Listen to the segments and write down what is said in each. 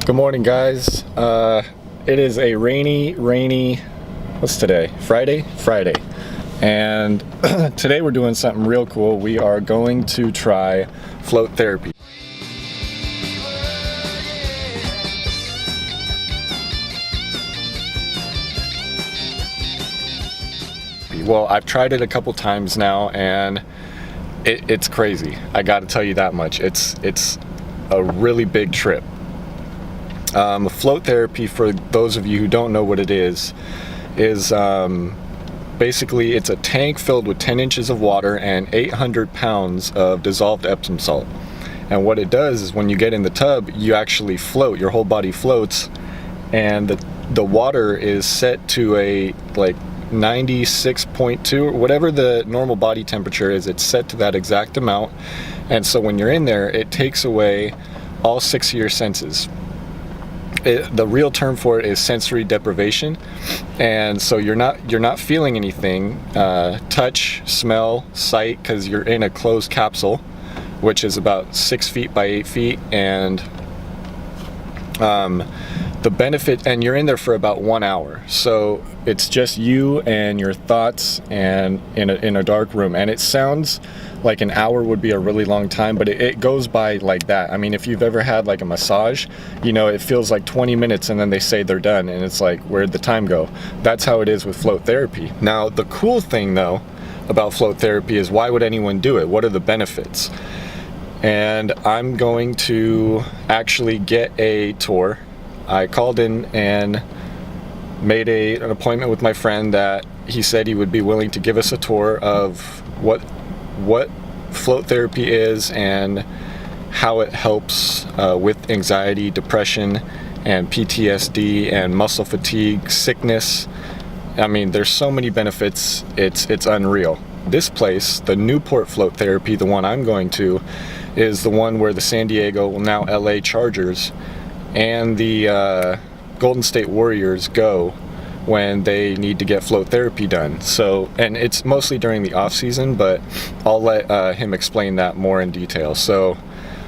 Good morning, guys. It is a rainy, what's today? Friday? Friday. And today we're doing something real cool. We are going to try float therapy. Well, I've tried it a couple times now and it's crazy. I gotta tell you that much. It's a really big trip. Float therapy, for those of you who don't know what it is basically it's a tank filled with 10 inches of water and 800 pounds of dissolved Epsom salt. And what it does is when you get in the tub, you actually float, your whole body floats, and the water is set to a like 96.2 or whatever the normal body temperature is. It's set to that exact amount, and so when you're in there, it takes away all 6 of your senses. The real term for it is sensory deprivation, and so you're not feeling anything, touch, smell, sight, because you're in a closed capsule, which is about 6 feet by 8 feet, and the benefit, and you're in there for about 1 hour, so it's just you and your thoughts and in a dark room, and it sounds like an hour would be a really long time, but it goes by like that. I mean, if you've ever had like a massage, you know, it feels like 20 minutes and then they say they're done and it's like, where'd the time go? That's how it is with float therapy. Now, the cool thing though about float therapy is, why would anyone do it? What are the benefits? And I'm going to actually get a tour. I called in and made an appointment with my friend that he said he would be willing to give us a tour of what float therapy is and how it helps with anxiety, depression, and PTSD and muscle fatigue, sickness. I mean, there's so many benefits, it's unreal. This place, the Newport Float Therapy, the one I'm going to, is the one where the San Diego, well now LA Chargers, and the Golden State Warriors go when they need to get float therapy done. So, and it's mostly during the off season, but I'll let him explain that more in detail. So,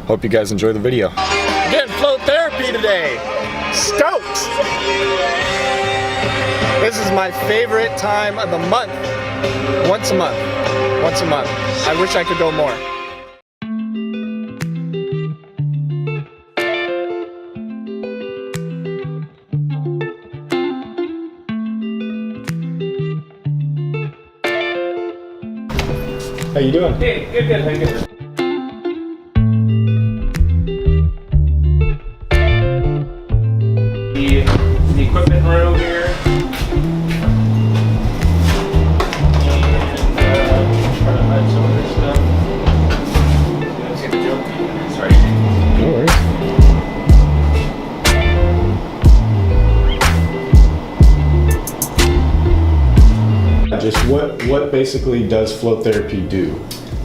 hope you guys enjoy the video. Getting float therapy today. Stoked! This is my favorite time of the month. Once a month. I wish I could go more. How you doing? Hey, good. How you doing? The equipment room here. And try to hide some of this stuff. You don't see the joke? Sorry. No worries. Just what basically does float therapy do?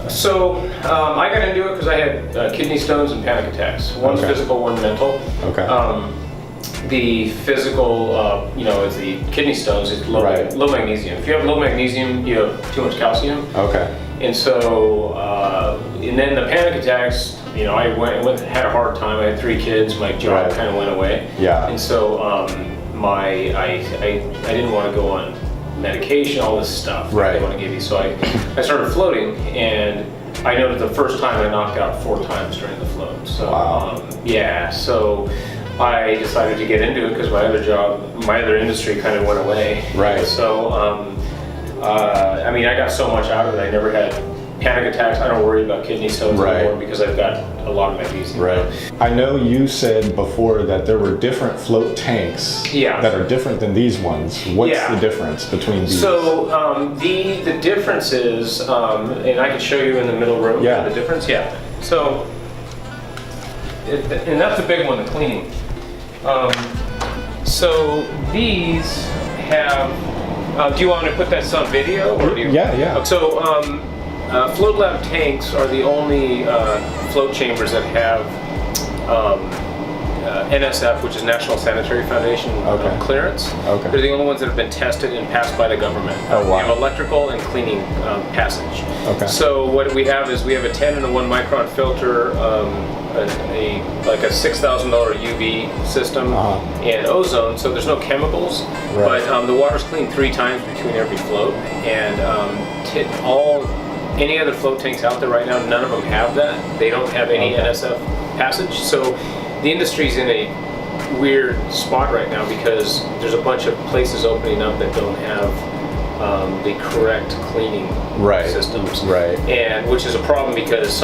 So I got into it because I had kidney stones and panic attacks. One's physical, one mental. Okay. The physical, is the kidney stones. It's low magnesium. If you have low magnesium, you have too much calcium. Okay. And so, and then the panic attacks, I had a hard time. I had 3 kids. My job kind of went away. Yeah. And so, I didn't want to go on medication, all this stuff. Right. They want to give you. So I started floating, and I noticed the first time I knocked out 4 times during the float. So, wow. Yeah. So I decided to get into it because my other industry kind of went away. Right. And so, I got so much out of it. I never had panic attacks. I don't worry about kidney stones anymore because I've got a lot of magnesium. Right. I know you said before that there were different float tanks that are different than these ones. What's the difference between these? So the difference is, and I can show you in the middle room the difference. Yeah. So, and that's the big one, the cleaning. So these have, do you want to put that on video? Or do you, yeah. So Float Lab tanks are the only float chambers that have NSF, which is National Sanitary Foundation clearance. Okay. They're the only ones that have been tested and passed by the government. Oh, wow. We have electrical and cleaning passage. Okay. So what we have is we have a 10 and a 1 micron filter, like a $6,000 UV system and ozone, so there's no chemicals. Right. But the water's cleaned 3 times between every float, and any other float tanks out there right now, none of them have that. They don't have any NSF passage, so the industry's in a weird spot right now because there's a bunch of places opening up that don't have the correct cleaning systems, and which is a problem because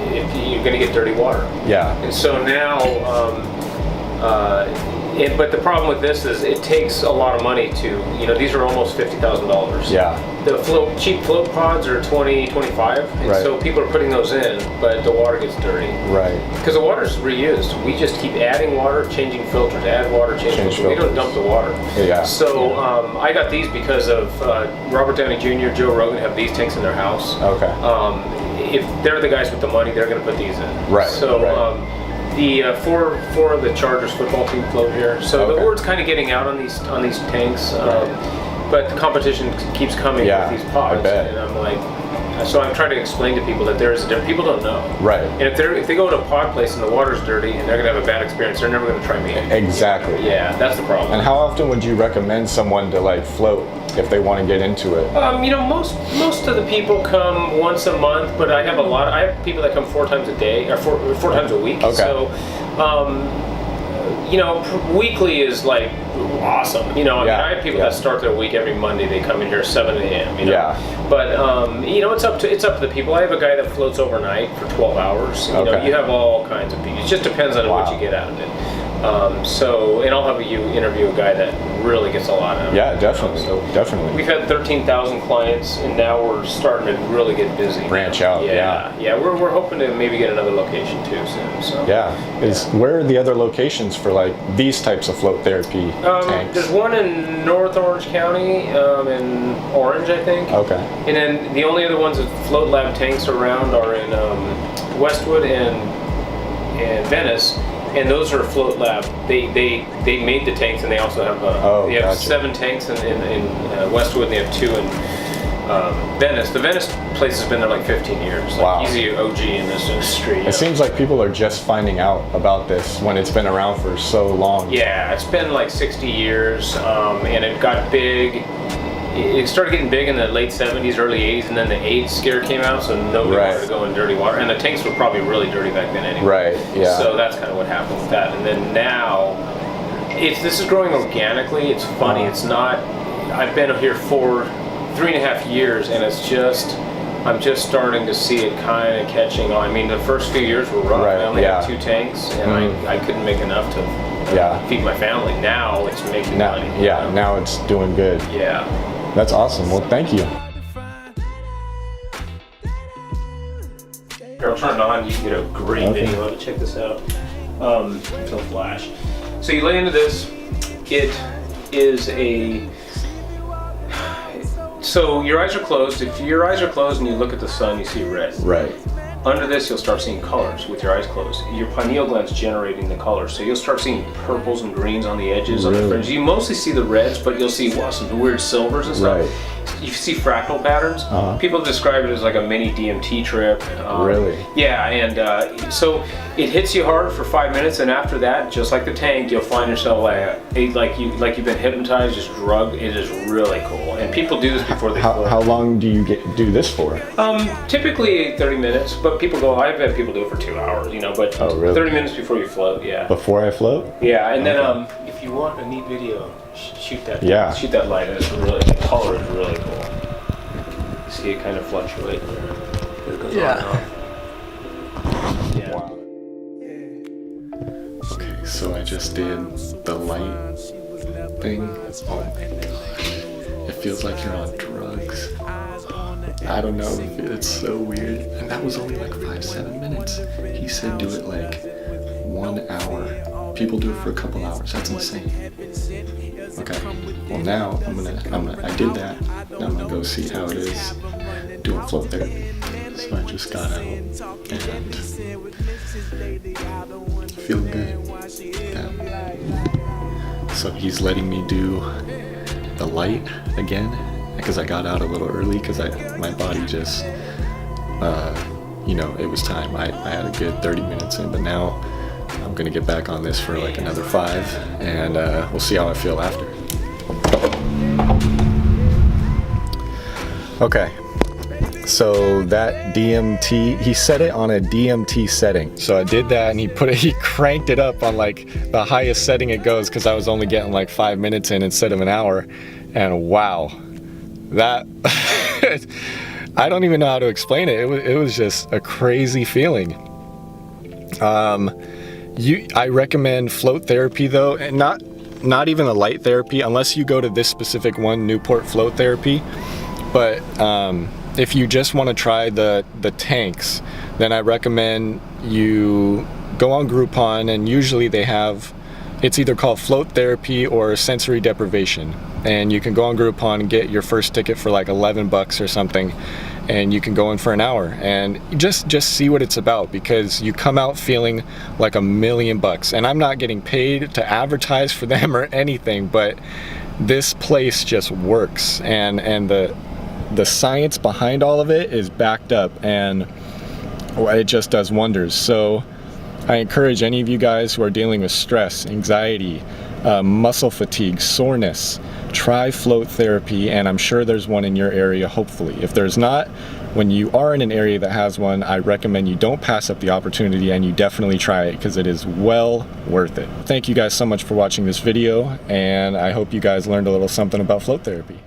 if you're going to get dirty water. Yeah. And so now, but the problem with this is it takes a lot of money to, these are almost $50,000. Yeah. The cheap float pods are 20, 25, and so people are putting those in, but the water gets dirty. Right. Because the water is reused. We just keep adding water, changing filters, add water, change filters. We don't dump the water. Yeah. So I got these because of Robert Downey Jr., Joe Rogan have these tanks in their house. Okay. If they're the guys with the money, they're going to put these in. Right. So the four of the Chargers football team float here. So the word's kind of getting out on these tanks. But the competition keeps coming with these pods, I bet. and I'm like, so I'm trying to explain to people that there is a difference. People don't know, right? And if they go to a pod place and the water's dirty and they're gonna have a bad experience, they're never gonna try me. Exactly. Yeah, that's the problem. And how often would you recommend someone to like float if they want to get into it? Most of the people come once a month, but I have people that come 4 times a day or four times a week. Okay. So. Weekly is like awesome. I have people that start their week every Monday. They come in here 7 a.m. Yeah. But it's up to the people. I have a guy that floats overnight for 12 hours. You have all kinds of people. It just depends on what you get out of it. And I'll have you interview a guy that really gets a lot out of it. Yeah, definitely. Definitely. We've had 13,000 clients, and now we're starting to really get busy. Branch out. Yeah. We're hoping to maybe get another location too soon. So. Yeah. Where are the other locations for like these types of float therapy tanks? There's one in North Orange County, in Orange, I think. Okay. And then the only other ones that Float Lab tanks around are in Westwood and Venice. And those are Float Lab. They made the tanks, and they also have they have 7 tanks in Westwood, and they have 2 in Venice. The Venice place has been there like 15 years. Wow. He's the OG in this industry. It seems like people are just finding out about this when it's been around for so long. Yeah, it's been like 60 years, and it got big. It started getting big in the late 70s, early 80s, and then the AIDS scare came out, so nobody wanted to go in dirty water. And the tanks were probably really dirty back then anyway. Right, yeah. So that's kind of what happened with that. And then now, this is growing organically. It's funny. It's not, I've been here for 3.5 years, and I'm just starting to see it kind of catching on. I mean, the first few years were rough. I only had 2 tanks, and I couldn't make enough to feed my family. Now it's making money. Yeah, now it's doing good. Yeah. That's awesome. Well, thank you. Here, I'll turn it on. You can get a great video of it. Check this out. It'll flash. So you lay into this. It is so your eyes are closed. If your eyes are closed and you look at the sun, you see red. Right. Under this, you'll start seeing colors with your eyes closed. Your pineal gland's generating the colors, so you'll start seeing purples and greens on the edges, on the fringes. You mostly see the reds, but you'll see some weird silvers and stuff. Right. You see fractal patterns. People describe it as like a mini DMT trip. Really? Yeah, and so it hits you hard for 5 minutes, and after that, just like the tank, you'll find yourself like you've been hypnotized, just drugged. It is really cool, and people do this before they float. How long do you do this for? Typically 30 minutes, but people go. I've had people do it for 2 hours, but 30 minutes before you float. Yeah. Before I float? Yeah, and then if you want a neat video, shoot that. Yeah. Shoot that light. It's really, the color is really cool. You see it kind of fluctuate. It goes on and off. Yeah. Wow. Okay, so I just did the light thing. Oh my gosh. It feels like you're on drugs. I don't know, it's so weird. And that was only like 5-7 minutes. He said do it like 1 hour. People do it for a couple hours. That's insane. Okay. Well, now I did that. Now I'm gonna go see how it is doing float therapy. So I just got out and feel good. Yeah. So he's letting me do the light again because I got out a little early because my body just you know, it was time. I had a good 30 minutes in, but now I'm gonna get back on this for like another 5, and we'll see how I feel after. Okay, so that DMT, he set it on a DMT setting. So I did that, and he cranked it up on like the highest setting it goes, because I was only getting like 5 minutes in instead of an hour. And wow, that I don't even know how to explain it. It was just a crazy feeling. I recommend float therapy though, and not even a light therapy, unless you go to this specific one, Newport Float Therapy. But if you just want to try the tanks, then I recommend you go on Groupon, and usually they have, it's either called float therapy or sensory deprivation, and you can go on Groupon and get your first ticket for like $11 or something, and you can go in for an hour and just see what it's about, because you come out feeling like $1,000,000. And I'm not getting paid to advertise for them or anything, but this place just works, and the science behind all of it is backed up, and it just does wonders. So I encourage any of you guys who are dealing with stress, anxiety, muscle fatigue, soreness, try float therapy, and I'm sure there's one in your area, hopefully. If there's not, when you are in an area that has one, I recommend you don't pass up the opportunity, and you definitely try it, because it is well worth it. Thank you guys so much for watching this video, and I hope you guys learned a little something about float therapy.